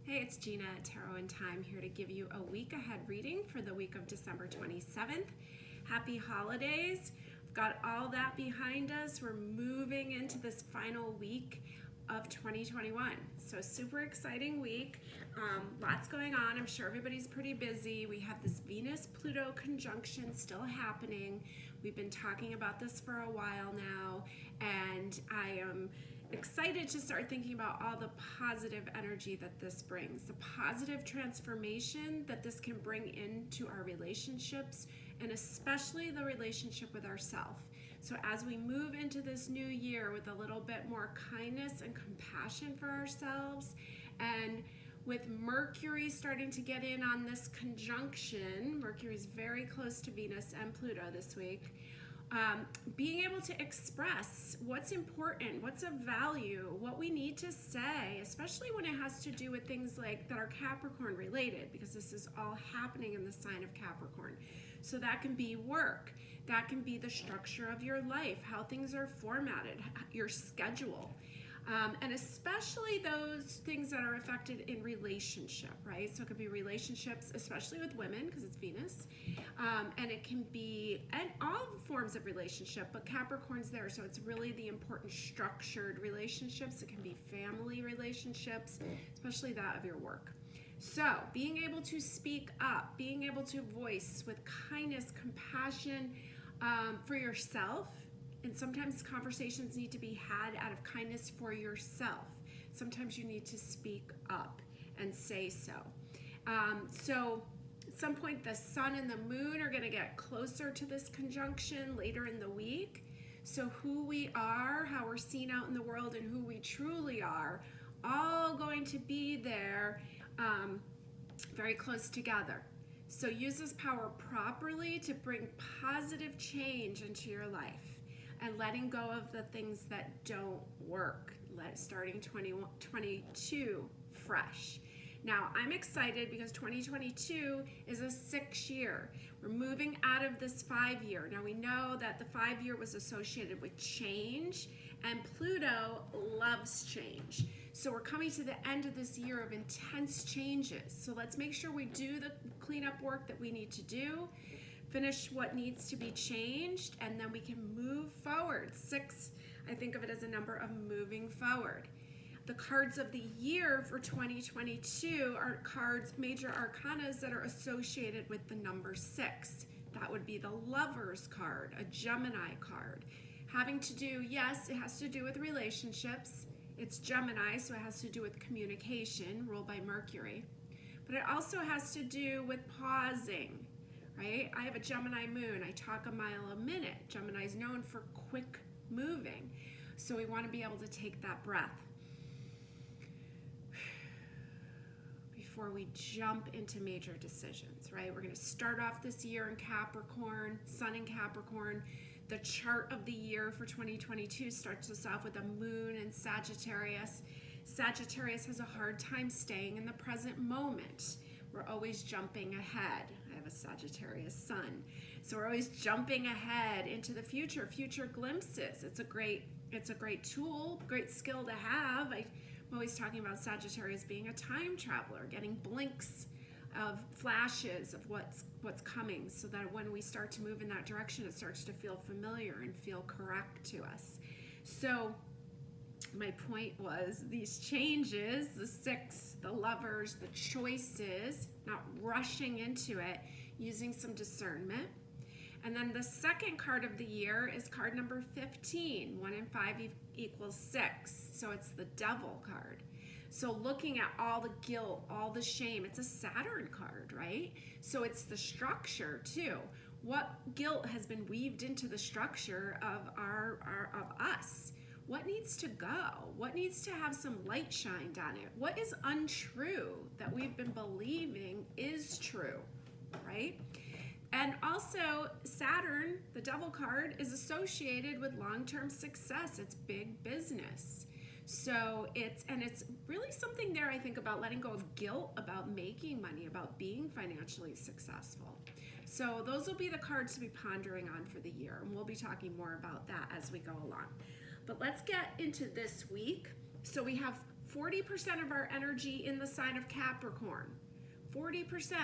Hey, it's Gina at Tarot and Time here to give you a week ahead reading for the week of December 27th. Happy holidays. We've got all that behind us. We're moving into this final week of 2021. So super exciting week. Lots going on. I'm sure everybody's pretty busy. We have this Venus-Pluto conjunction still happening. We've been talking about this for a while now, and I am excited to start thinking about all the positive energy that this brings, the positive transformation that this can bring into our relationships, and especially the relationship with ourselves. So as we move into this new year with a little bit more kindness and compassion for ourselves, and with Mercury starting to get in on this conjunction, Mercury's very close to Venus and Pluto this week, being able to express what's important, what's of value, what we need to say, especially when it has to do with things like that are Capricorn related, because this is all happening in the sign of Capricorn. So that can be work, that can be the structure of your life, how things are formatted, your schedule. And especially those things that are affected in relationship, right? So it could be relationships, especially with women, because it's Venus. And it can be, and all forms of relationship, but Capricorn's there. So it's really the important structured relationships. It can be family relationships, especially that of your work. So being able to speak up, being able to voice with kindness, compassion for yourself. And sometimes conversations need to be had out of kindness for yourself. Sometimes you need to speak up and say so. So at some point the sun and the moon are going to get closer to this conjunction later in the week. So who we are, how we're seen out in the world, and who we truly are, all going to be there very close together. So use this power properly to bring positive change into your life. And letting go of the things that don't work, starting 2022 fresh. Now, I'm excited because 2022 is a 6-year. We're moving out of this 5-year. Now, we know that the 5-year was associated with change, and Pluto loves change. So we're coming to the end of this year of intense changes. So let's make sure we do the cleanup work that we need to do, finish what needs to be changed, and then we can move forward. 6, I think of it as a number of moving forward. The cards of the year for 2022 are cards, major arcanas that are associated with the number 6. That would be the Lover's card, a Gemini card. Having to do, yes, it has to do with relationships. It's Gemini, so it has to do with communication, ruled by Mercury. But it also has to do with pausing. Right? I have a Gemini moon. I talk a mile a minute. Gemini is known for quick moving. So we want to be able to take that breath before we jump into major decisions, right? We're going to start off this year in Capricorn, Sun in Capricorn. The chart of the year for 2022 starts us off with a moon in Sagittarius. Sagittarius has a hard time staying in the present moment. We're always jumping ahead. I have a Sagittarius sun. So we're always jumping ahead into the future, future glimpses. It's a great tool, great skill to have. I'm always talking about Sagittarius being a time traveler, getting blinks of flashes of what's coming, so that when we start to move in that direction, it starts to feel familiar and feel correct to us. So my point was these changes, the 6, the Lovers, the choices, not rushing into it, using some discernment. And then the second card of the year is card number 15. 1 and 5 equals 6. So it's the Devil card. So looking at all the guilt, all the shame, it's a Saturn card, right? So it's the structure too. What guilt has been weaved into the structure of of us? What needs to go? What needs to have some light shined on it? What is untrue that we've been believing is true, right? And also Saturn, the Devil card, is associated with long-term success. It's big business. So it's really something there, I think, about letting go of guilt, about making money, about being financially successful. So those will be the cards to be pondering on for the year. And we'll be talking more about that as we go along. But let's get into this week. So we have 40% of our energy in the sign of Capricorn. 40%.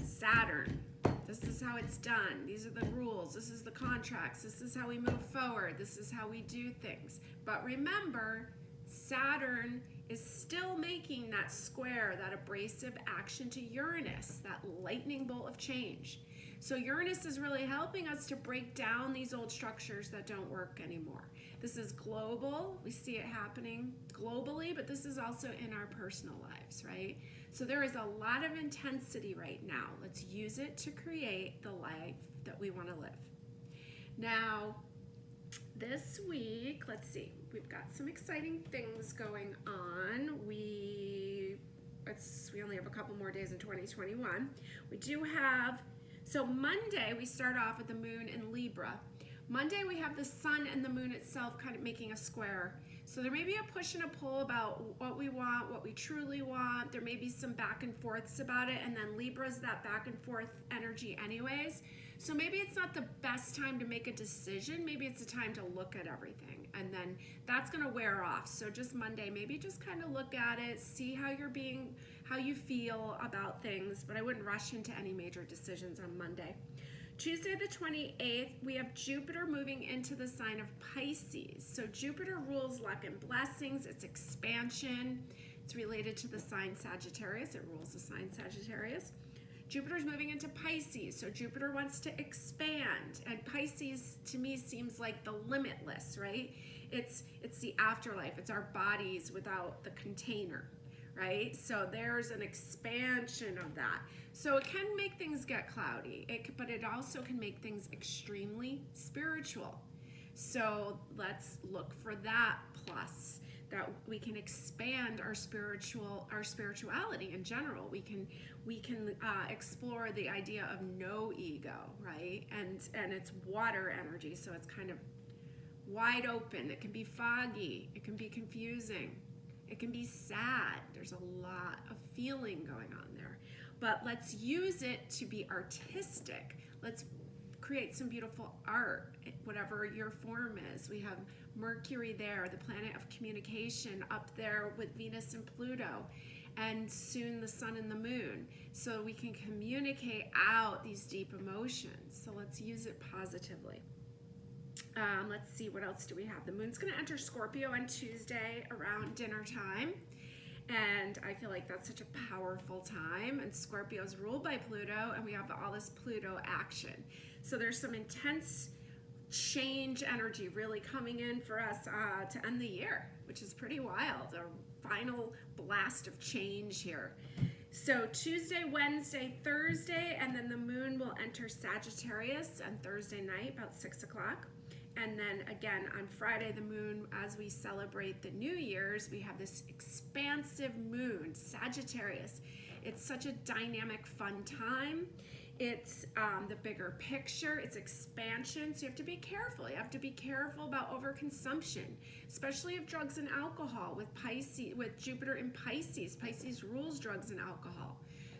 Saturn. This is how it's done. These are the rules. This is the contracts. This is how we move forward. This is how we do things. But remember, Saturn is still making that square, that abrasive action to Uranus, that lightning bolt of change. So Uranus is really helping us to break down these old structures that don't work anymore. This is global. We see it happening globally, but this is also in our personal lives, right? So there is a lot of intensity right now. Let's use it to create the life that we want to live. Now, this week, let's see, we've got some exciting things going on. We only have a couple more days in 2021. We do have, so Monday we start off with the moon in Libra. Monday we have the sun and the moon itself kind of making a square. So there may be a push and a pull about what we want, what we truly want. There may be some back and forths about it, and then Libra's that back and forth energy anyways. So maybe it's not the best time to make a decision. Maybe it's a time to look at everything, and then that's going to wear off. So just Monday, maybe just kind of look at it, see how you feel about things, but I wouldn't rush into any major decisions on Monday. Tuesday the 28th, we have Jupiter moving into the sign of Pisces. So Jupiter rules luck and blessings. It's expansion. It's related to the sign Sagittarius. It rules the sign Sagittarius. Jupiter's moving into Pisces, so Jupiter wants to expand. And Pisces, to me, seems like the limitless, right? It's the afterlife. It's our bodies without the container, right? So there's an expansion of that. So it can make things get cloudy, but it also can make things extremely spiritual. So let's look for that plus, that we can expand our spirituality in general. We can explore the idea of no ego, right? And it's water energy, so it's kind of wide open. It can be foggy. It can be confusing. It can be sad. There's a lot of feeling going on there. But let's use it to be artistic. Let's create some beautiful art, whatever your form is. We have Mercury there, the planet of communication, up there with Venus and Pluto, and soon the sun and the moon. So we can communicate out these deep emotions. So let's use it positively. Let's see, what else do we have? The moon's going to enter Scorpio on Tuesday around dinner time. And I feel like that's such a powerful time. And Scorpio's ruled by Pluto, and we have all this Pluto action. So there's some intense change energy really coming in for us to end the year, which is pretty wild. A final blast of change here. So Tuesday, Wednesday, Thursday, and then the moon will enter Sagittarius on Thursday night, about 6 o'clock. And then again on Friday, the moon, as we celebrate the New Year's, we have this expansive moon, Sagittarius. It's such a dynamic, fun time. It's the bigger picture, it's expansion, so you have to be careful. You have to be careful about overconsumption, especially of drugs and alcohol with Jupiter in Pisces. Pisces rules drugs and alcohol.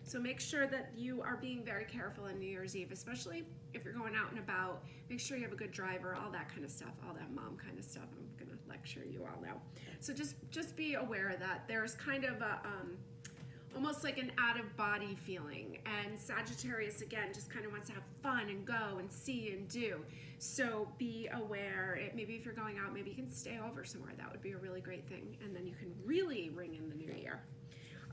So make sure that you are being very careful on New Year's Eve, especially if you're going out and about. Make sure you have a good driver, all that kind of stuff, all that mom kind of stuff. I'm going to lecture you all now. So just be aware of that. There's kind of a almost like an out-of-body feeling. And Sagittarius, again, just kind of wants to have fun and go and see and do. So be aware. Maybe if you're going out, maybe you can stay over somewhere. That would be a really great thing. And then you can really ring in the new year.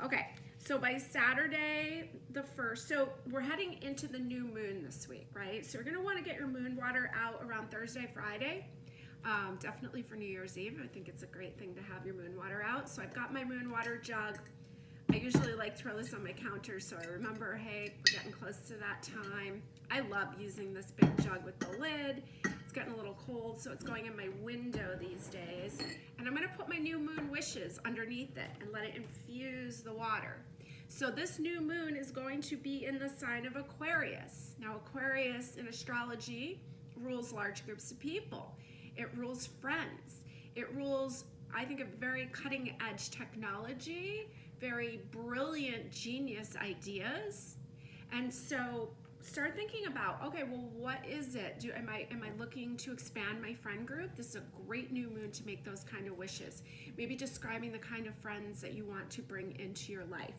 Okay, so by Saturday the 1st, so we're heading into the new moon this week, right? So you're going to want to get your moon water out around Thursday, Friday. Definitely for New Year's Eve. I think it's a great thing to have your moon water out. So I've got my moon water jug. I usually like to throw this on my counter so I remember, hey, we're getting close to that time. I love using this big jug with the lid. It's getting a little cold, so it's going in my window these days. And I'm going to put my new moon wishes underneath it and let it infuse the water. So this new moon is going to be in the sign of Aquarius. Now, Aquarius in astrology rules large groups of people. It rules friends. It rules, I think, a very cutting-edge technology, very brilliant, genius ideas. And so start thinking about, okay, well, what is it? Am I looking to expand my friend group? This is a great new moon to make those kind of wishes. Maybe describing the kind of friends that you want to bring into your life.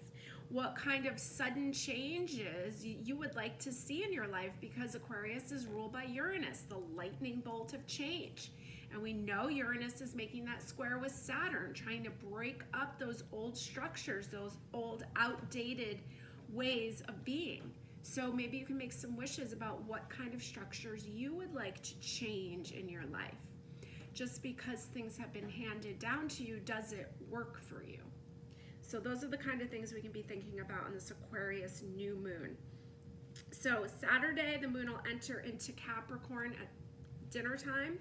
What kind of sudden changes you would like to see in your life, because Aquarius is ruled by Uranus, the lightning bolt of change. And we know Uranus is making that square with Saturn, trying to break up those old structures, those old outdated ways of being. So maybe you can make some wishes about what kind of structures you would like to change in your life. Just because things have been handed down to you, does it work for you? So those are the kind of things we can be thinking about on this Aquarius new moon. So Saturday, the moon will enter into Capricorn at dinner time.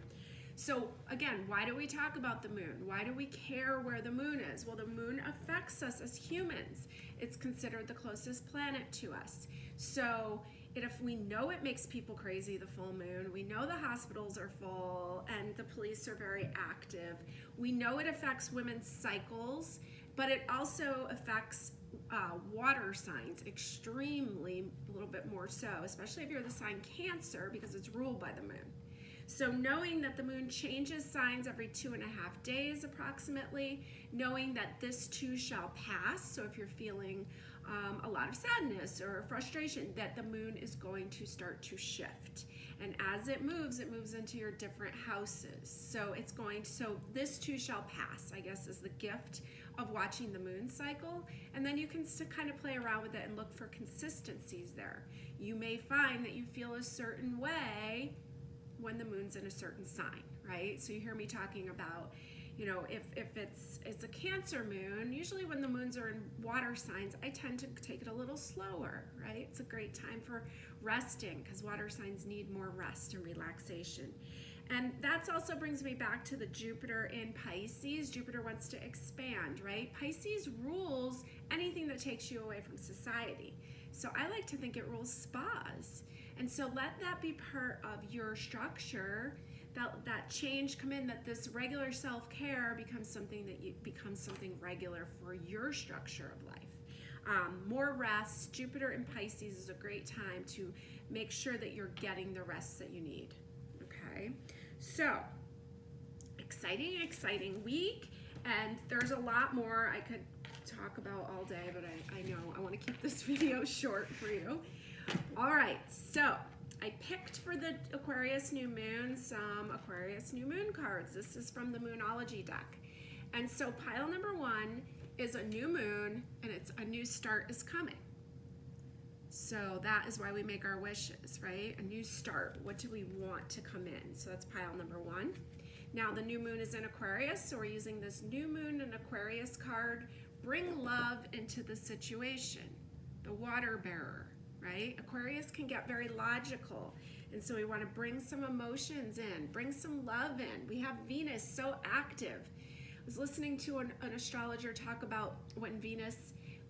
So again, why do we talk about the moon? Why do we care where the moon is? Well, the moon affects us as humans. It's considered the closest planet to us. So if we know it makes people crazy, the full moon, we know the hospitals are full and the police are very active. We know it affects women's cycles, but it also affects water signs extremely, a little bit more so, especially if you're the sign Cancer, because it's ruled by the moon. So knowing that the moon changes signs every 2.5 days approximately, knowing that this too shall pass, so if you're feeling a lot of sadness or frustration, that the moon is going to start to shift. And as it moves into your different houses. So this too shall pass, I guess, is the gift of watching the moon cycle. And then you can kind of play around with it and look for consistencies there. You may find that you feel a certain way when the moon's in a certain sign, right? So you hear me talking about, if it's a Cancer moon, usually when the moons are in water signs, I tend to take it a little slower, right? It's a great time for resting, because water signs need more rest and relaxation. And that also brings me back to the Jupiter in Pisces. Jupiter wants to expand, right? Pisces rules anything that takes you away from society. So I like to think it rules spas. And so let that be part of your structure, that change come in, that this regular self-care becomes something regular for your structure of life. More rest. Jupiter in Pisces is a great time to make sure that you're getting the rest that you need. Okay, so exciting week, and there's a lot more I could talk about all day, but I know I want to keep this video short for you. All right, so I picked for the Aquarius new moon some Aquarius new moon cards. This is from the Moonology deck. And so pile number 1 is a new moon, and it's a new start is coming. So that is why we make our wishes, right? A new start. What do we want to come in? So that's pile number 1. Now the new moon is in Aquarius, so we're using this new moon and Aquarius card. Bring love into the situation. The water bearer, right? Aquarius can get very logical, and so we want to bring some emotions in, bring some love in. We have Venus so active. I was listening to an astrologer talk about when Venus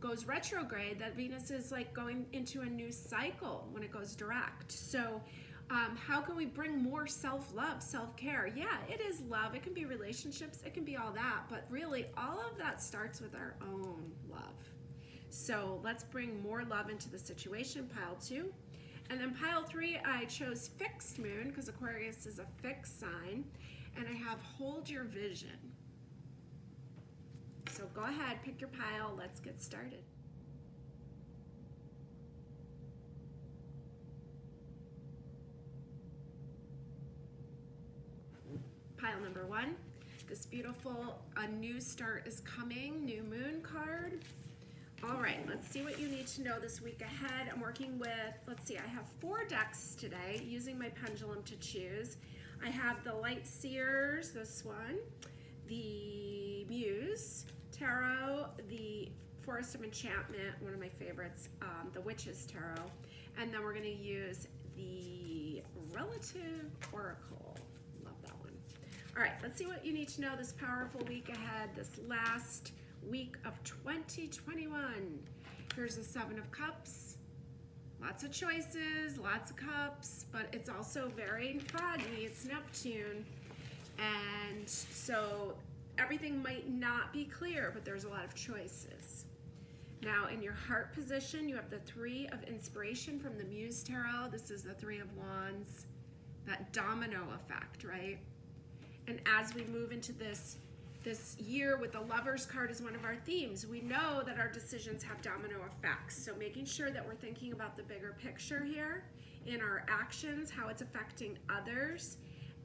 goes retrograde, that Venus is like going into a new cycle when it goes direct. So how can we bring more self-love, self-care? Yeah, it is love. It can be relationships. It can be all that. But really, all of that starts with our own love. So let's bring more love into the situation, pile 2. And then pile 3, I chose fixed moon, because Aquarius is a fixed sign. And I have hold your vision. So go ahead, pick your pile. Let's get started. Pile number 1, this beautiful a new start is coming, new moon card. All right, let's see what you need to know this week ahead. I'm working with, I have 4 decks today, using my pendulum to choose. I have the Light Seers, this one, the Muse Tarot, the Forest of Enchantment, one of my favorites, the Witches Tarot, and then we're going to use the Relative Oracle. Love that one. All right, let's see what you need to know this powerful week ahead, this last week of 2021. Here's the 7 of Cups. Lots of choices, lots of cups, but it's also very foggy. It's Neptune. And so everything might not be clear, but there's a lot of choices. Now in your heart position, you have the Three of Inspiration from the Muse Tarot. This is the Three of Wands, that domino effect, right? And as we move into this year with the Lovers card as one of our themes, we know that our decisions have domino effects. So making sure that we're thinking about the bigger picture here in our actions, how it's affecting others.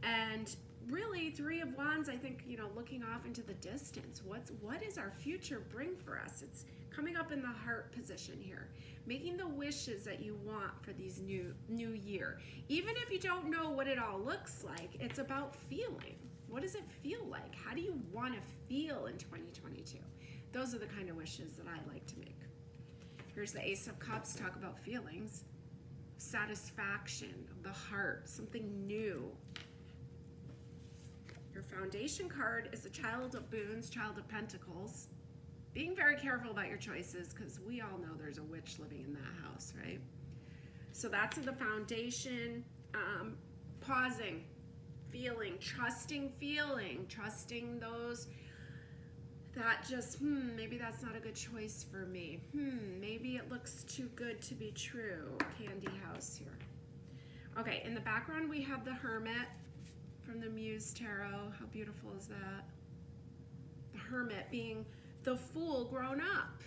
And really, Three of Wands, I think, you know, looking off into the distance. What is our future bring for us? It's coming up in the heart position here. Making the wishes that you want for these new year. Even if you don't know what it all looks like, it's about feeling. What does it feel like? How do you want to feel in 2022? Those are the kind of wishes that I like to make. Here's the Ace of Cups, talk about feelings. Satisfaction of the heart, something new. Your Foundation card is the Child of Boons, Child of Pentacles. Being very careful about your choices, because we all know there's a witch living in that house, right? So that's the Foundation. Pausing, feeling, trusting those that just, maybe that's not a good choice for me. Maybe it looks too good to be true. Candy house here. Okay, in the background we have the Hermit from the Muse Tarot. How beautiful is that? The Hermit being the Fool grown up.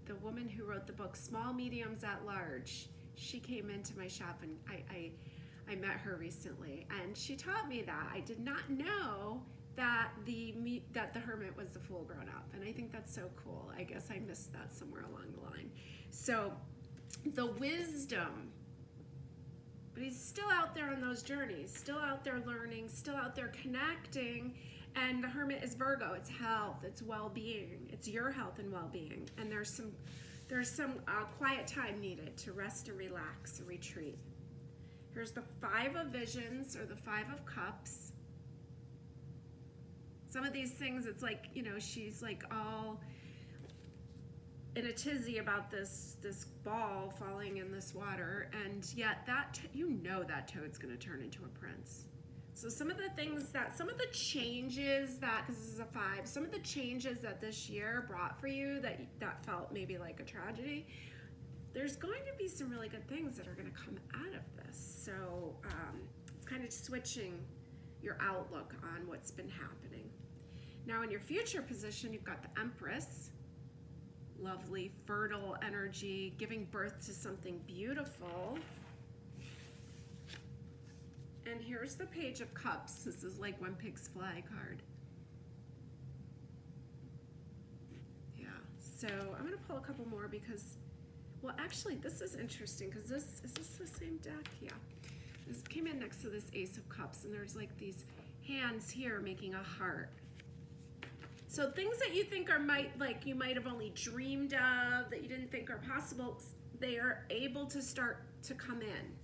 The woman who wrote the book Small Mediums at Large, she came into my shop, and I met her recently, and she taught me that. I did not know that the Hermit was the Fool grown up, and I think that's so cool. I guess I missed that somewhere along the line. So the wisdom, but he's still out there on those journeys, still out there learning, still out there connecting. And the Hermit is Virgo. It's health, it's well-being, it's your health and well-being. And there's some quiet time needed to rest and relax and retreat. Here's the Five of Visions, or the Five of Cups. Some of these things, it's like, you know, she's like all in a tizzy about this ball falling in this water, and yet you know that toad's going to turn into a prince. So some of the changes that, because this is a 5, some of the changes that this year brought for you that felt maybe like a tragedy, there's going to be some really good things that are going to come out of this. So it's kind of switching your outlook on what's been happening. Now in your future position, you've got the Empress, lovely, fertile energy, giving birth to something beautiful. And here's the Page of Cups. This is like When Pigs Fly card. Yeah, so I'm going to pull a couple more because, well, actually, this is interesting because is this the same deck? Yeah. This came in next to this Ace of Cups, and there's like these hands here making a heart. So things that you think you might have only dreamed of, that you didn't think are possible, they are able to start to come in.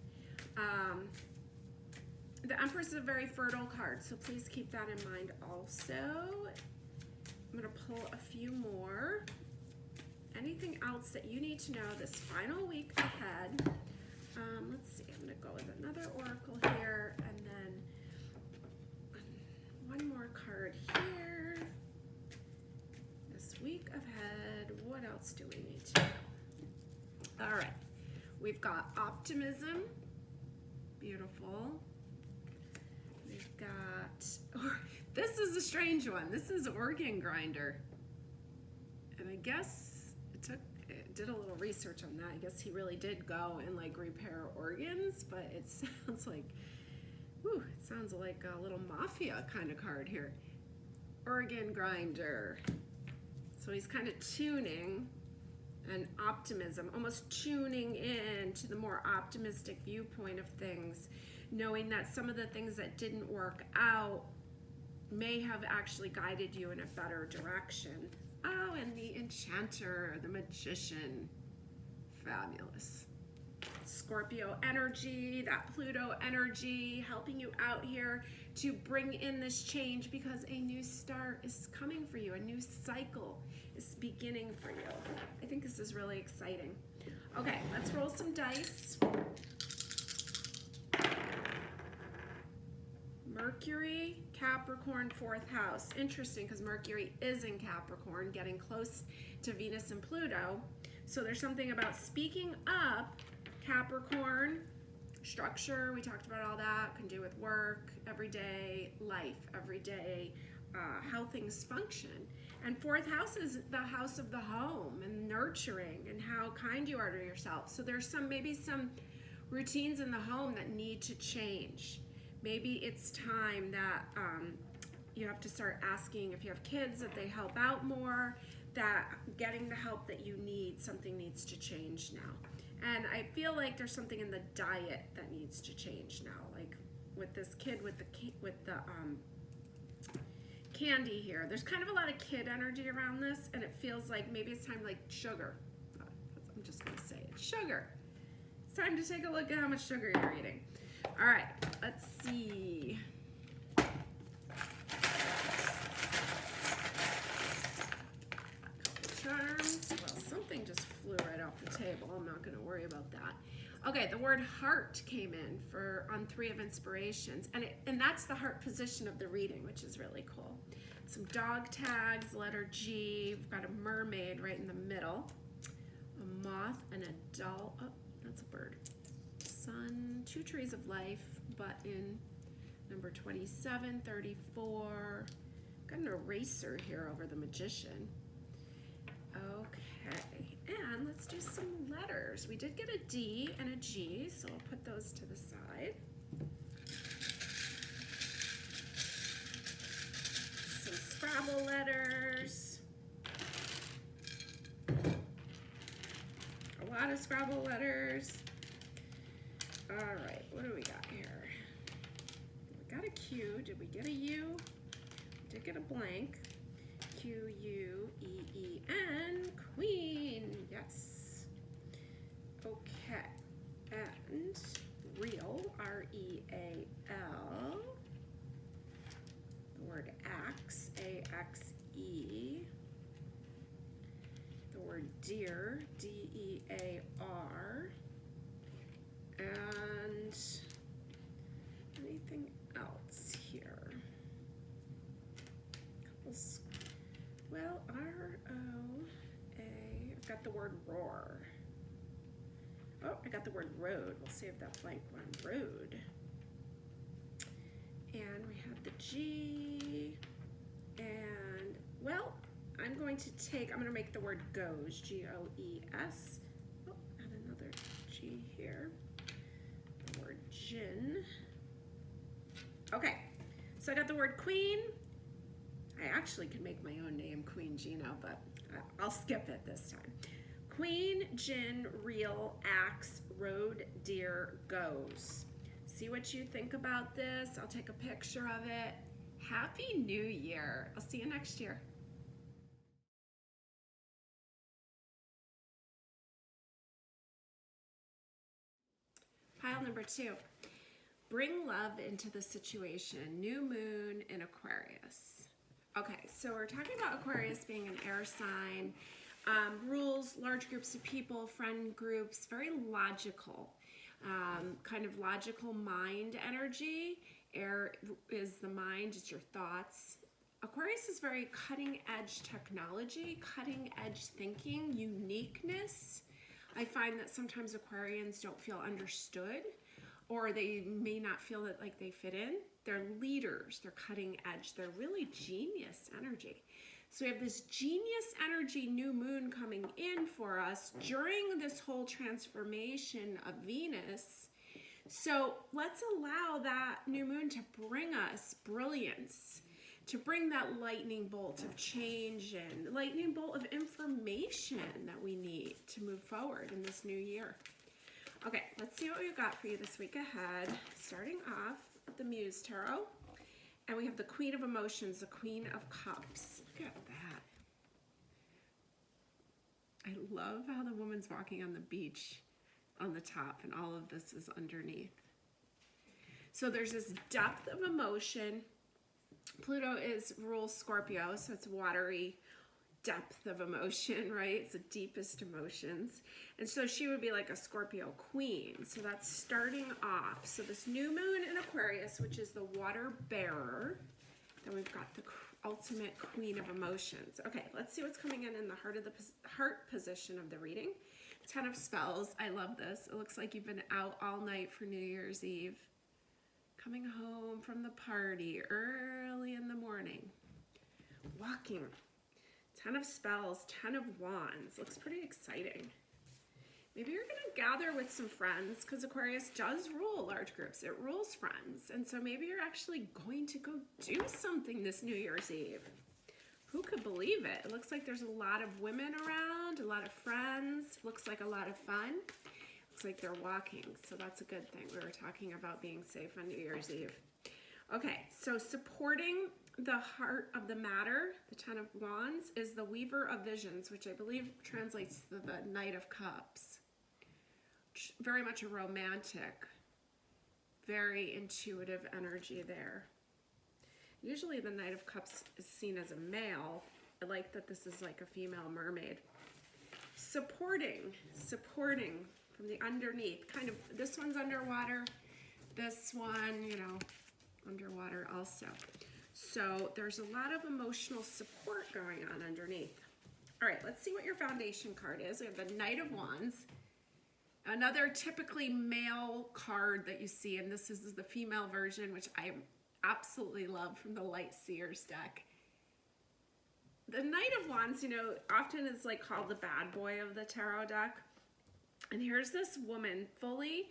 The Empress is a very fertile card, so please keep that in mind also. I'm going to pull a few more. Anything else that you need to know this final week ahead? Let's see, I'm going to go with another oracle here, and then one more card here. This week ahead, what else do we need to know? All right, we've got optimism, beautiful. We've got, this is a strange one. This is organ grinder. And I guess it did a little research on that. I guess he really did go and like repair organs, but it sounds like, it sounds like a little mafia kind of card here. Organ grinder. So he's kind of tuning and optimism, almost tuning in to the more optimistic viewpoint of things, knowing that some of the things that didn't work out may have actually guided you in a better direction. Oh, and the Enchanter, the Magician, fabulous. Scorpio energy, that Pluto energy, helping you out here to bring in this change because a new start is coming for you, a new cycle is beginning for you. I think this is really exciting. Okay, let's roll some dice. Mercury, Capricorn, 4th house. Interesting, because Mercury is in Capricorn, getting close to Venus and Pluto. So there's something about speaking up. Capricorn, structure, we talked about all that, can do with work, everyday life, everyday how things function. And 4th house is the house of the home and nurturing and how kind you are to yourself. So there's maybe some routines in the home that need to change. Maybe it's time that you have to start asking, if you have kids, that they help out more, that getting the help that you need, something needs to change now. And I feel like there's something in the diet that needs to change now, like with this kid with the candy here. There's kind of a lot of kid energy around this, and it feels like maybe it's time, like sugar. I'm just gonna say it, sugar. It's time to take a look at how much sugar you're eating. All right, let's see. Charms. Well, something just flew right off the table. I'm not going to worry about that. Okay, the word heart came in on 3 of inspirations, and that's the heart position of the reading, which is really cool. Some dog tags, letter G. We've got a mermaid right in the middle, a moth, and a doll. Oh, that's a bird. Sun, 2 trees of life, button, number 27, 34. Got an eraser here over the magician. Okay, and let's do some letters. We did get a D and a G, so I'll put those to the side. Some Scrabble letters. A lot of Scrabble letters. All right, what do we got here? We got a Q. Did we get a U? We did get a blank. Q-U-E-E-N, queen, yes. Okay, and real, R-E-A-L. The word axe, A-X-E. The word deer, D-E-A-R. And anything else here? Well, R-O-A, I've got the word roar. Oh, I got the word road. We'll save that blank one, road. And we have the G, and, well, I'm going to make the word goes, G-O-E-S. Oh, add another G here. The word gin. Okay, so I got the word queen. I actually could make my own name, Queen Gina, but I'll skip it this time. Queen, gin, reel, axe, road, deer, goes. See what you think about this. I'll take a picture of it. Happy New Year. I'll see you next year. Pile number 2. Bring love into the situation. New moon in Aquarius. Okay, so we're talking about Aquarius being an air sign. Rules, large groups of people, friend groups, very logical, kind of logical mind energy. Air is the mind, it's your thoughts. Aquarius is very cutting edge technology, cutting edge thinking, uniqueness. I find that sometimes Aquarians don't feel understood, or they may not feel that like they fit in. They're leaders, they're cutting edge, they're really genius energy. So we have this genius energy new moon coming in for us during this whole transformation of Venus. So let's allow that new moon to bring us brilliance, to bring that lightning bolt of change and lightning bolt of information that we need to move forward in this new year. Okay, let's see what we've got for you this week ahead. Starting off with the Muse Tarot. And we have the Queen of Emotions, the Queen of Cups. Look at that. I love how the woman's walking on the beach on the top and all of this is underneath. So there's this depth of emotion. Pluto rules Scorpio, so it's watery, depth of emotion, right? It's the deepest emotions. And so she would be like a Scorpio queen. So that's starting off. So this new moon in Aquarius, which is the water bearer. Then we've got the ultimate queen of emotions. Okay, let's see what's coming in the heart position of the reading. 10 of spells. I love this. It looks like you've been out all night for New Year's Eve. Coming home from the party early in the morning. Walking. 10 of spells, 10 of wands. Looks pretty exciting. Maybe you're going to gather with some friends because Aquarius does rule large groups. It rules friends. And so maybe you're actually going to go do something this New Year's Eve. Who could believe it? It looks like there's a lot of women around, a lot of friends. Looks like a lot of fun. Looks like they're walking, so that's a good thing. We were talking about being safe on New Year's Eve. Okay, so supporting the heart of the matter, the 10 of wands, is the weaver of visions, which I believe translates to the Knight of Cups. Very much a romantic, very intuitive energy there. Usually the Knight of Cups is seen as a male. I like that this is like a female mermaid. Supporting from the underneath. Kind of, this one's underwater. This one, you know, underwater also. So there's a lot of emotional support going on underneath. All right, let's see what your foundation card is. We have the Knight of Wands. Another typically male card that you see, and this is the female version, which I absolutely love from the Light Seers deck. The Knight of Wands, you know, often is like called the bad boy of the tarot deck. And here's this woman fully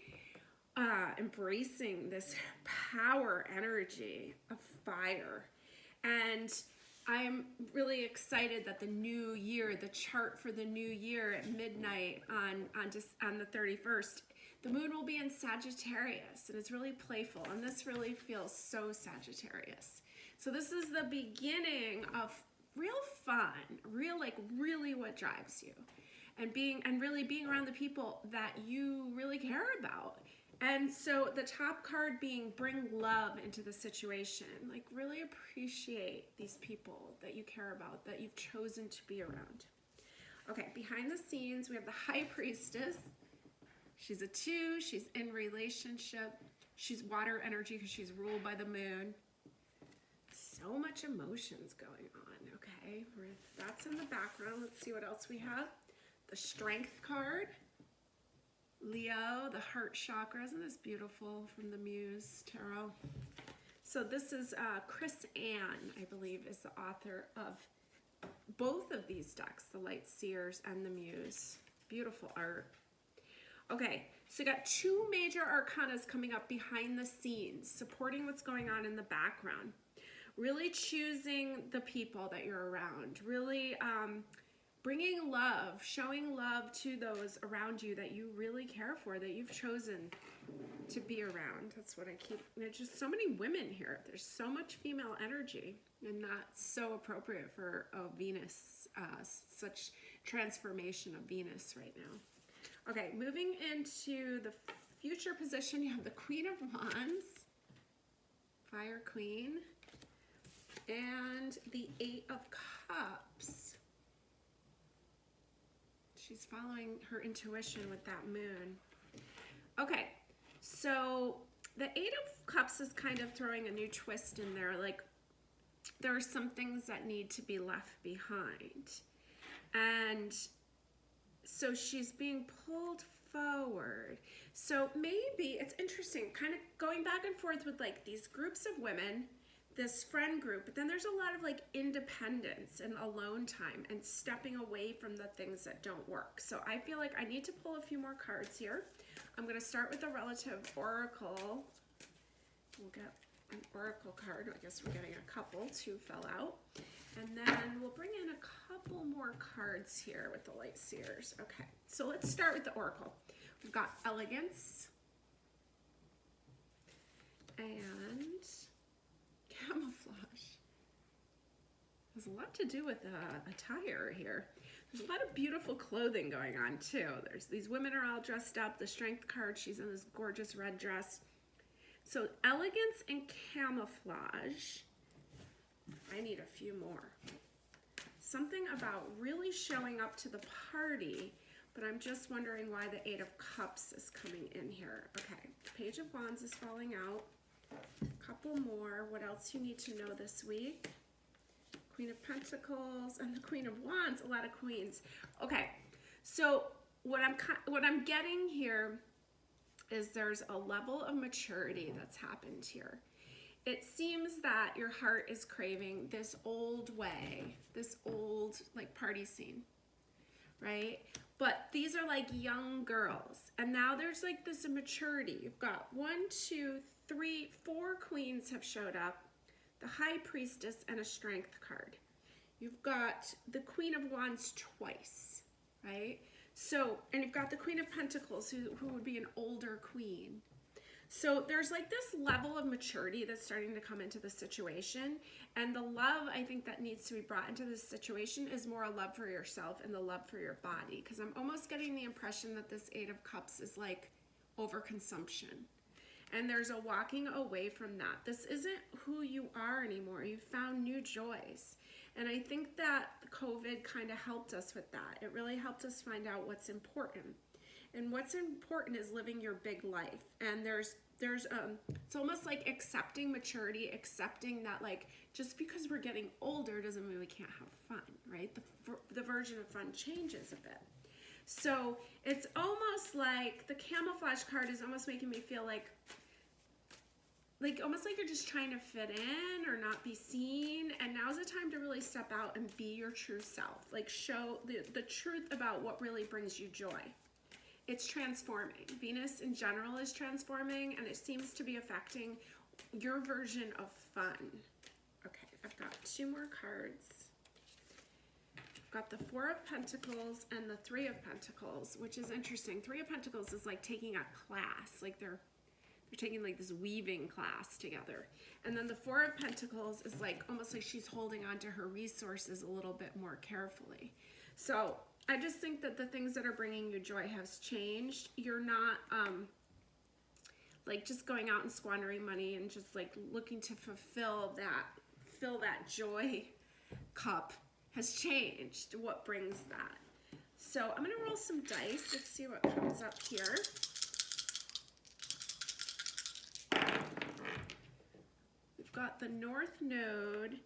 embracing this power energy of fire. And I'm really excited that the new year, the chart for the new year at midnight on the 31st, the moon will be in Sagittarius, and it's really playful, and this really feels so Sagittarius. So this is the beginning of real fun, really what drives you, and really being around the people that you really care about. And so the top card being bring love into the situation, like really appreciate these people that you care about, that you've chosen to be around. Okay, behind the scenes, we have the High Priestess. She's a 2, she's in relationship. She's water energy because she's ruled by the moon. So much emotions going on, okay? That's in the background. Let's see what else we have. The Strength card. Leo, the heart chakra. Isn't this beautiful from the Muse Tarot? So this is Chris Ann, I believe, is the author of both of these decks, the Light Seers and the Muse. Beautiful art. Okay, so you got 2 major arcanas coming up behind the scenes, supporting what's going on in the background. Really choosing the people that you're around. Really bringing love, showing love to those around you that you really care for, that you've chosen to be around. That's what I keep, there's just so many women here. There's so much female energy, and that's so appropriate for Venus, such transformation of Venus right now. Okay, moving into the future position, you have the Queen of Wands, Fire Queen, and the 8 of Cups. She's following her intuition with that moon. Okay, so the 8 of Cups is kind of throwing a new twist in there. Like, there are some things that need to be left behind. And so she's being pulled forward. So maybe it's interesting, kind of going back and forth with like these groups of women, this friend group, but then there's a lot of like independence and alone time and stepping away from the things that don't work. So I feel like I need to pull a few more cards here. I'm going to start with the relative oracle. We'll get an oracle card. I guess we're getting a couple. 2 fell out. And then we'll bring in a couple more cards here with the Light Seers. Okay, so let's start with the oracle. We've got elegance and camouflage. There's a lot to do with attire here. There's a lot of beautiful clothing going on too. There's these women are all dressed up. The Strength card, she's in this gorgeous red dress. So elegance and camouflage. I need a few more. something about really showing up to the party, but I'm just wondering why the Eight of Cups is coming in here. Okay, Page of Wands is falling out. A couple more. What else you need to know this week? Queen of Pentacles and the Queen of Wands. A lot of queens. Okay, so what I'm getting here is there's a level of maturity that's happened here. It seems that your heart is craving this old way, this old like party scene, right? But these are like young girls, and now there's like this maturity. You've got 1, 2, 3, 4 queens have showed up, the High Priestess, and a Strength card. You've got the Queen of Wands twice, right? So, and you've got the Queen of Pentacles, who would be an older queen. So there's like this level of maturity that's starting to come into the situation. And the love, I think, that needs to be brought into this situation is more a love for yourself and the love for your body. Because I'm almost getting the impression that this Eight of Cups is like overconsumption. And there's a walking away from that. This isn't who you are anymore. You've found new joys. And I think that COVID kind of helped us with that. It really helped us find out what's important. And what's important is living your big life. And it's almost like accepting maturity, accepting that like just because we're getting older doesn't mean we can't have fun, right? The version of fun changes a bit. So it's almost like the camouflage card is almost making me feel like almost like you're just trying to fit in or not be seen. And now's the time to really step out and be your true self. Like show the truth about what really brings you joy. It's transforming. Venus in general is transforming, and it seems to be affecting your version of fun. Okay, I've got 2 more cards. I've got the Four of Pentacles and the Three of Pentacles, which is interesting. Three of Pentacles is like taking a class, like they're taking like this weaving class together. And then the Four of Pentacles is like almost like she's holding on to her resources a little bit more carefully. So I just think that the things that are bringing you joy has changed. You're not like just going out and squandering money and just like looking to fill that joy cup has changed. What brings that? So I'm gonna roll some dice. Let's see what comes up here. We've got the North Node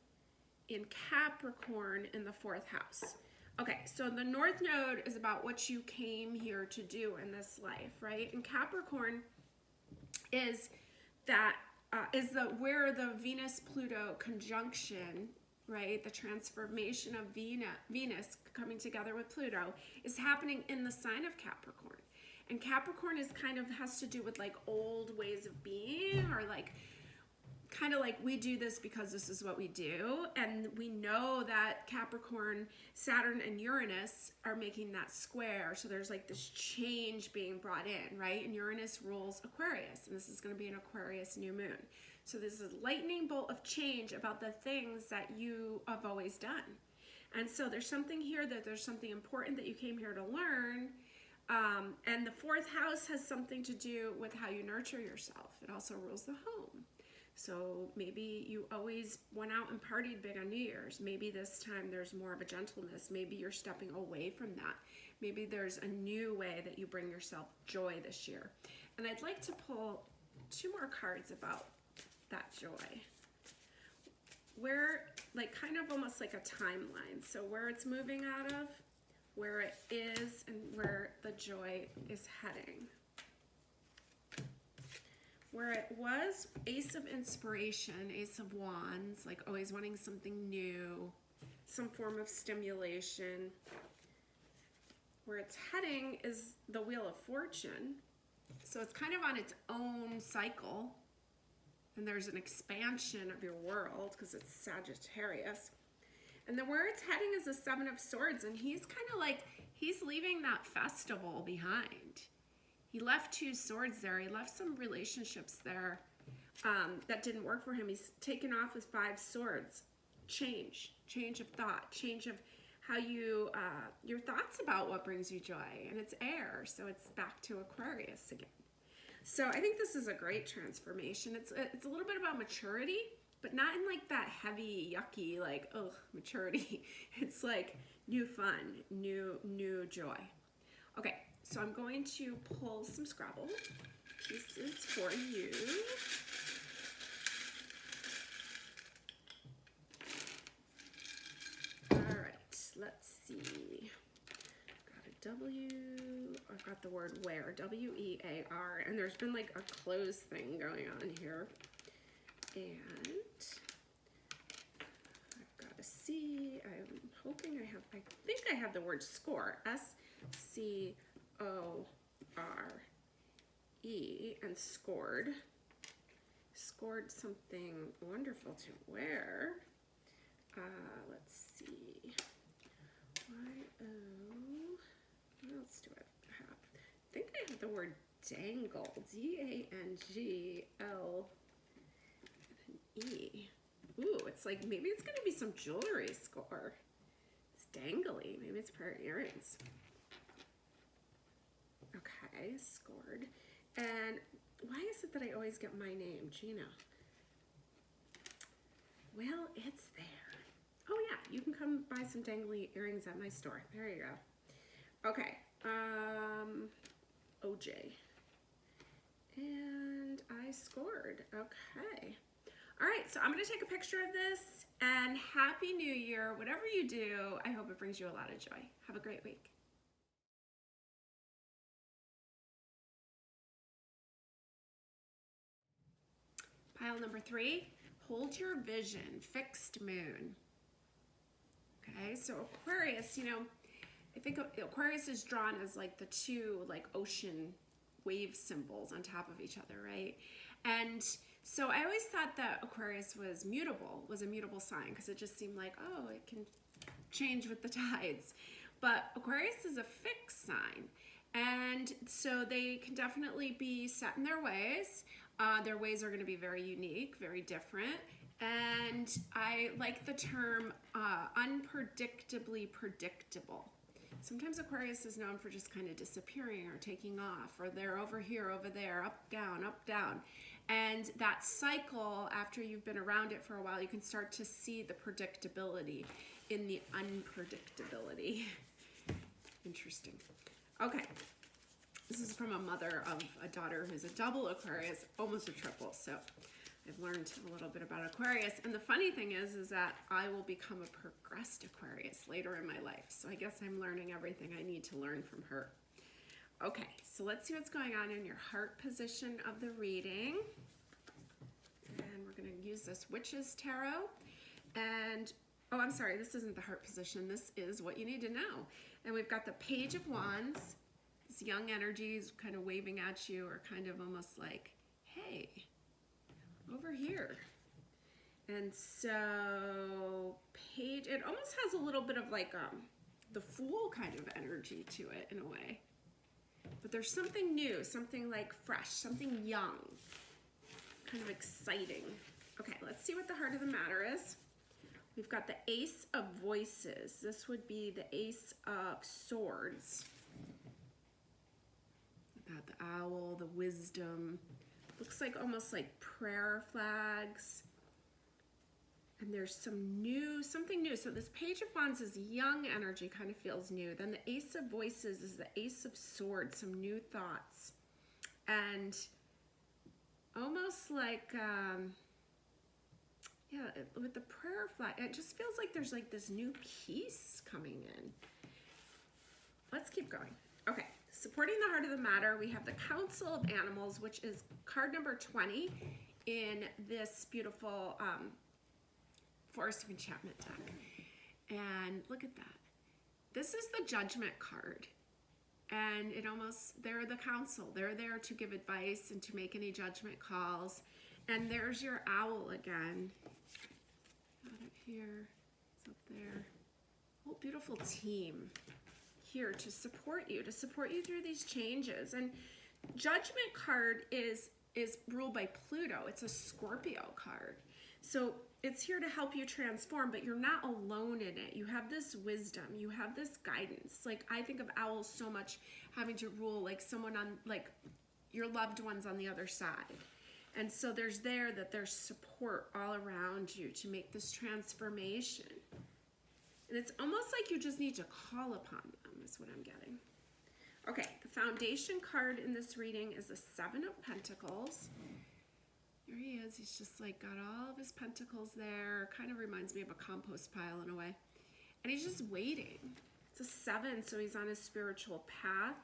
in Capricorn in the 4th house. Okay, so the North Node is about what you came here to do in this life, right? And Capricorn is where the Venus-Pluto conjunction, right? The transformation of Venus coming together with Pluto is happening in the sign of Capricorn. And Capricorn is kind of has to do with like old ways of being, or like kind of like we do this because this is what we do. And we know that Capricorn, Saturn, and Uranus are making that square. So there's like this change being brought in, right? And Uranus rules Aquarius, and this is going to be an Aquarius new moon. So this is a lightning bolt of change about the things that you have always done. And so there's something here that there's something important that you came here to learn. And the 4th house has something to do with how you nurture yourself. It also rules the home. So maybe you always went out and partied big on New Year's. Maybe this time there's more of a gentleness. Maybe you're stepping away from that. Maybe there's a new way that you bring yourself joy this year. And I'd like to pull 2 more cards about that joy. Where, like kind of almost like a timeline. So where it's moving out of, where it is, and where the joy is heading. Where it was, Ace of Inspiration, Ace of Wands, like always wanting something new, some form of stimulation. Where it's heading is the Wheel of Fortune. So it's kind of on its own cycle. And there's an expansion of your world because it's Sagittarius. And then where it's heading is the Seven of Swords. And he's kind of like, he's leaving that festival behind. He left 2 swords there. He left some relationships there that didn't work for him. He's taken off with 5 swords. Change of thought, change of how you, your thoughts about what brings you joy. And it's air, so it's back to Aquarius again. So I think this is a great transformation. It's a little bit about maturity. but not in like that heavy, yucky, like, ugh, maturity. It's like new fun, new joy. Okay, so I'm going to pull some Scrabble pieces for you. All right, let's see. Got a W, I've got the word wear, W-E-A-R, and there's been like a clothes thing going on here. And I've got a C. I'm hoping I think I have the word score, S-C-O-R-E, and scored. Scored something wonderful to wear. Let's see. Y-O, what else do I have? I think I have the word dangle, D-A-N-G-L-E. Ooh, it's like, maybe it's gonna be some jewelry score. It's dangly, maybe it's a pair of earrings. Okay, scored. And why is it that I always get my name, Gina? Well, it's there. Oh yeah, you can come buy some dangly earrings at my store. There you go. Okay, OJ. And I scored, okay. All right, so I'm gonna take a picture of this, and Happy New Year. Whatever you do, I hope it brings you a lot of joy. Have a great week. Pile number 3, hold your vision, fixed moon. Okay, so Aquarius, you know, I think Aquarius is drawn as like the two like ocean wave symbols on top of each other, right? And so I always thought that Aquarius was a mutable sign, because it just seemed like, oh, it can change with the tides. But Aquarius is a fixed sign. And so they can definitely be set in their ways. Their ways are going to be very unique, very different. And I like the term unpredictably predictable. Sometimes Aquarius is known for just kind of disappearing or taking off, or they're over here, over there, up, down, up, down. And that cycle, after you've been around it for a while, you can start to see the predictability in the unpredictability. Interesting. Okay. This is from a mother of a daughter who's a double Aquarius, almost a triple. So I've learned a little bit about Aquarius. And the funny thing is that I will become a progressed Aquarius later in my life. So I guess I'm learning everything I need to learn from her. Okay, so let's see what's going on in your heart position of the reading. And we're going to use this Witch's Tarot. And, oh, I'm sorry, this isn't the heart position. This is what you need to know. And we've got the Page of Wands. This young energy is kind of waving at you, or kind of almost like, hey, over here. And so Page, it almost has a little bit of like the Fool kind of energy to it in a way. But there's something new, something like fresh, something young, kind of exciting. Okay, let's see what the heart of the matter is. We've got the Ace of Voices. This would be the Ace of Swords. We've got the Owl, the Wisdom. Looks like almost like prayer flags. And there's something new. So this Page of Wands is young energy, kind of feels new. Then the Ace of Voices is the Ace of Swords, some new thoughts. And almost like, yeah, with the prayer flag, it just feels like there's like this new peace coming in. Let's keep going. Okay, supporting the heart of the matter, we have the Council of Animals, which is card number 20 in this beautiful Forest of Enchantment deck. And look at that. This is the Judgment card. And it almost, they're the council. They're there to give advice and to make any judgment calls. And there's your owl again. Not up here, it's up there. Oh, beautiful team here to support you through these changes. And Judgment card is ruled by Pluto. It's a Scorpio card. So it's here to help you transform, but you're not alone in it. You have this wisdom, you have this guidance. Like, I think of owls so much having to rule like someone on, like your loved ones on the other side. And so there's support all around you to make this transformation. And it's almost like you just need to call upon them, is what I'm getting. Okay, the foundation card in this reading is the Seven of Pentacles. Here he is. He's just like got all of his pentacles there. Kind of reminds me of a compost pile in a way. And he's just waiting. It's a 7, so he's on his spiritual path.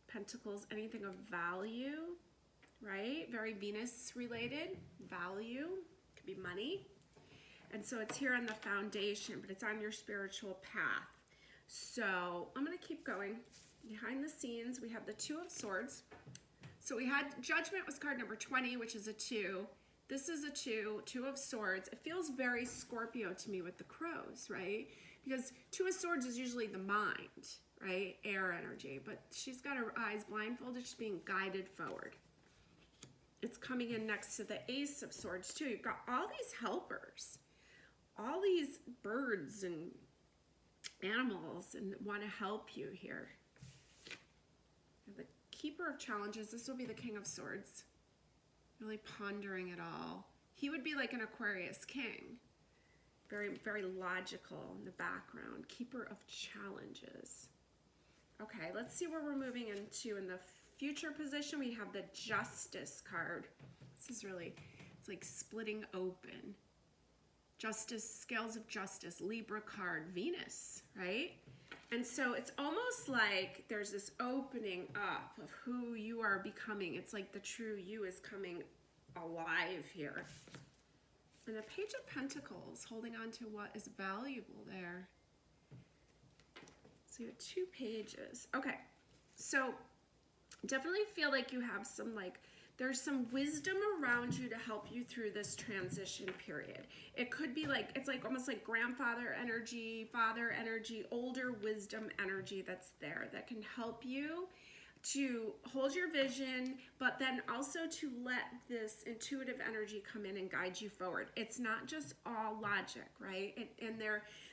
Pentacles, anything of value, right? Very Venus related. Value, could be money. And so it's here on the foundation, but it's on your spiritual path. So I'm going to keep going. Behind the scenes, we have the Two of Swords. So we had Judgment was card number 20, which is a 2. This is a 2, Two of Swords. It feels very Scorpio to me with the crows, right? Because Two of Swords is usually the mind, right? Air energy, but she's got her eyes blindfolded, she's being guided forward. It's coming in next to the Ace of Swords too. You've got all these helpers, all these birds and animals and want to help you here. The Keeper of Challenges, this will be the King of Swords. Really pondering it all. He would be like an Aquarius king. Very, very logical in the background. Keeper of Challenges. Okay, let's see where we're moving into in the future position. We have the Justice card. This is really, it's like splitting open. Justice, Scales of Justice, Libra card, Venus, right? And so it's almost like there's this opening up of who you are becoming. It's like the true you is coming alive here. And the Page of Pentacles, holding on to what is valuable there. So you have 2 pages. Okay, so definitely feel like you have some there's some wisdom around you to help you through this transition period. It could be like, it's like almost like grandfather energy, father energy, older wisdom energy that's there that can help you to hold your vision, but then also to let this intuitive energy come in and guide you forward. It's not just all logic, right? And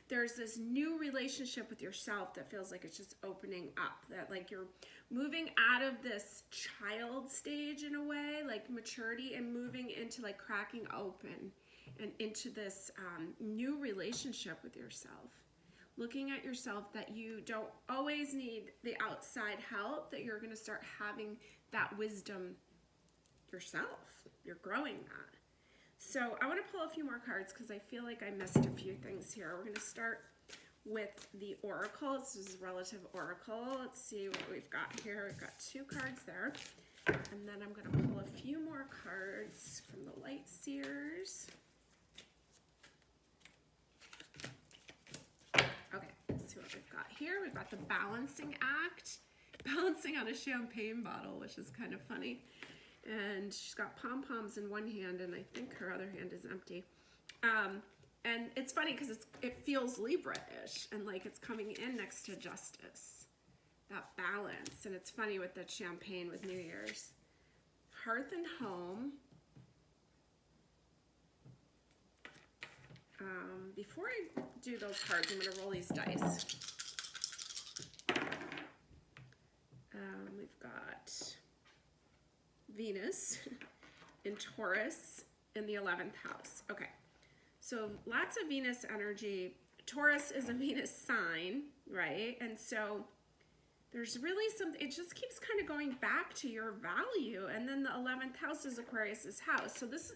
there's this new relationship with yourself that feels like it's just opening up, that like you're moving out of this child stage in a way, like maturity, and moving into like cracking open and into this new relationship with yourself. Looking at yourself that you don't always need the outside help, that you're going to start having that wisdom yourself. You're growing that. So I want to pull a few more cards because I feel like I missed a few things here. We're going to start with the Oracle. This is Relative Oracle. Let's see what we've got here. We've got 2 cards there. And then I'm going to pull a few more cards from the Light Seers. Okay, let's see what we've got here. We've got the Balancing Act. Balancing on a champagne bottle, which is kind of funny. And she's got pom-poms in one hand, and I think her other hand is empty. And it's funny because it feels Libra-ish, and like it's coming in next to Justice. That balance, and it's funny with the champagne with New Year's. Hearth and Home. Before I do those cards, I'm going to roll these dice. We've got Venus in Taurus in the 11th house. Okay, so lots of Venus energy. Taurus is a Venus sign, right? And so there's really something, it just keeps kind of going back to your value. And then the 11th house is Aquarius's house. So this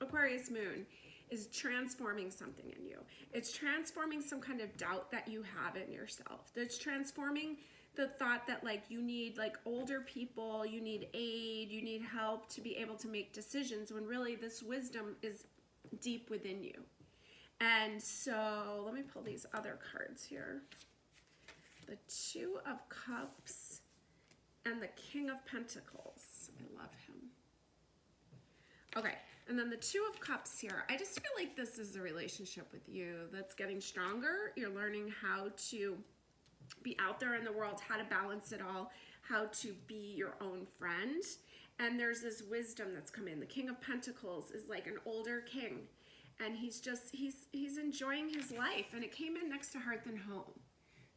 Aquarius moon is transforming something in you. It's transforming some kind of doubt that you have in yourself. It's transforming the thought that like you need like older people, you need aid, you need help to be able to make decisions, when really this wisdom is deep within you. And so let me pull these other cards here. The 2 of Cups and the King of Pentacles. I love him. Okay, and then the 2 of Cups here. I just feel like this is a relationship with you that's getting stronger. You're learning how to be out there in the world, how to balance it all, how to be your own friend. And there's this wisdom that's come in. The King of Pentacles is like an older king, and he's enjoying his life, and it came in next to Hearth and Home.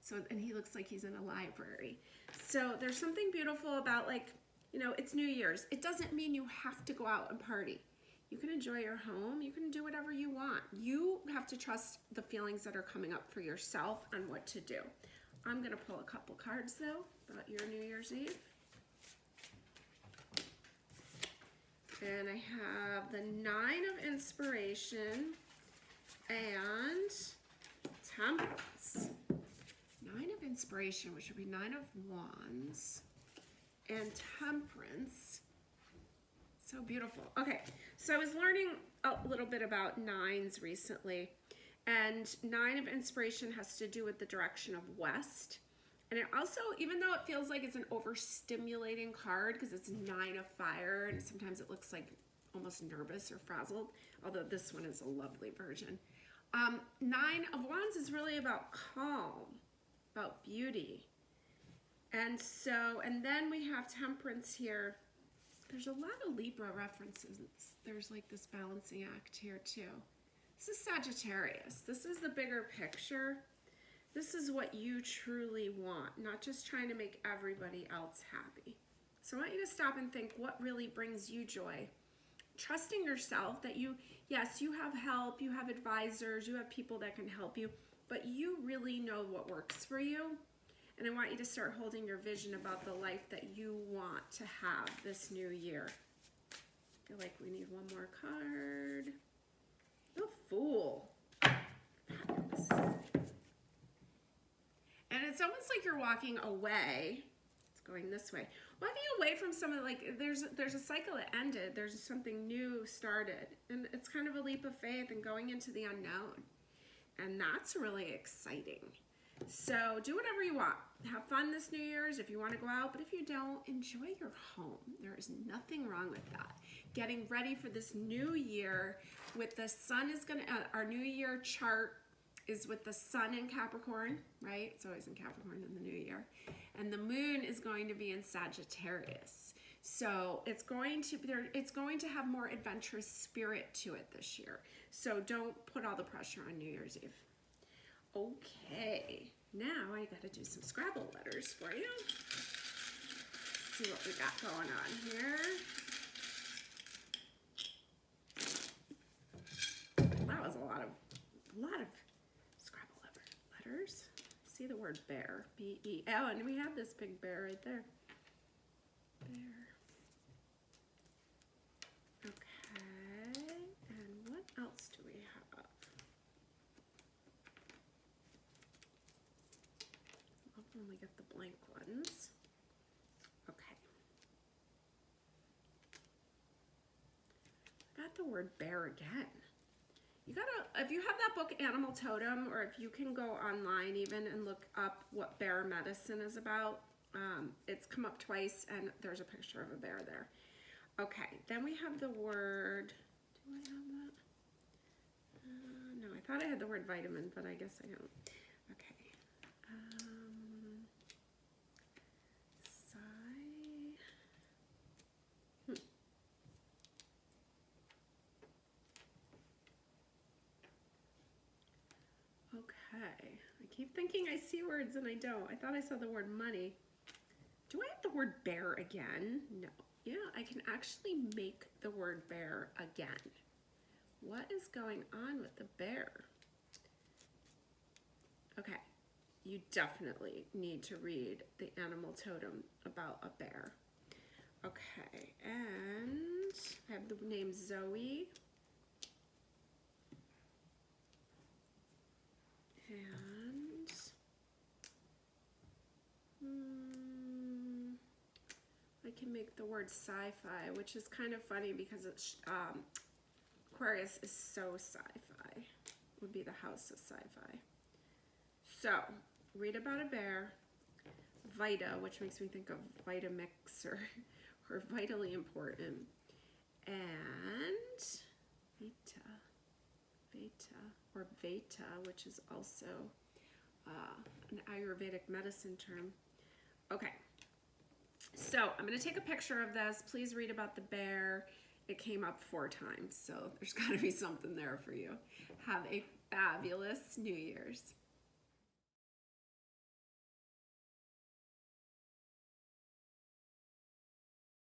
So, and he looks like he's in a library. So there's something beautiful about like You know, it's New Year's. It doesn't mean you have to go out and party. You can enjoy your home. You can do whatever you want. You have to trust the feelings that are coming up for yourself on what to do. I'm going to pull a couple cards, though, about your New Year's Eve. And I have the Nine of Inspiration and Temperance. Nine of Inspiration, which would be Nine of Wands, and Temperance. So beautiful. Okay, so I was learning a little bit about nines recently, and Nine of Inspiration has to do with the direction of west. And it also, even though it feels like it's an overstimulating card because it's Nine of Fire, and sometimes it looks like almost nervous or frazzled, although this one is a lovely version. Nine of Wands is really about calm, about beauty. And then we have Temperance here. There's a lot of Libra references. There's like this balancing act here too. This is Sagittarius. This is the bigger picture. This is what you truly want, not just trying to make everybody else happy. So I want you to stop and think, what really brings you joy? Trusting yourself that yes, you have help, you have advisors, you have people that can help you, but you really know what works for you. And I want you to start holding your vision about the life that you want to have this new year. I feel like we need one more card. The Fool. Fabulous. And it's almost like you're walking away. It's going this way. Walking away from some of there's a cycle that ended. There's something new started. And it's kind of a leap of faith and going into the unknown. And that's really exciting. So do whatever you want. Have fun this New Year's if you want to go out, but if you don't, enjoy your home. There is nothing wrong with that. Getting ready for this new year with the sun is going to, our New Year chart is with the sun in Capricorn, right? It's always in Capricorn in the new year. And the moon is going to be in Sagittarius. So it's going to have more adventurous spirit to it this year. So don't put all the pressure on New Year's Eve. Okay, now I got to do some Scrabble letters for you. See what we got going on here. That was a lot of Scrabble letters. See the word bear, B-E-L, and we have this big bear right there. Bear. Okay, and what else do we have? When we get the blank ones. Okay. Got the word bear again. You gotta, if you have that book Animal Totem, or if you can go online even and look up what bear medicine is about, it's come up twice and there's a picture of a bear there. Okay, then we have the word, do I have that? No, I thought I had the word vitamin, but I guess I don't. Okay. Okay, I keep thinking I see words and I don't. I thought I saw the word money. Do I have the word bear again? No. Yeah, I can actually make the word bear again. What is going on with the bear? Okay, you definitely need to read the Animal Totem about a bear. Okay, and I have the name Zoe. And I can make the word sci-fi, which is kind of funny because it's Aquarius is so sci-fi. Would be the house of sci-fi. So read about a bear. Vita, which makes me think of Vitamix or vitally important, and Veta, which is also an Ayurvedic medicine term. Okay, so I'm going to take a picture of this. Please read about the bear. It came up 4 times, so there's got to be something there for you. Have a fabulous New Year's.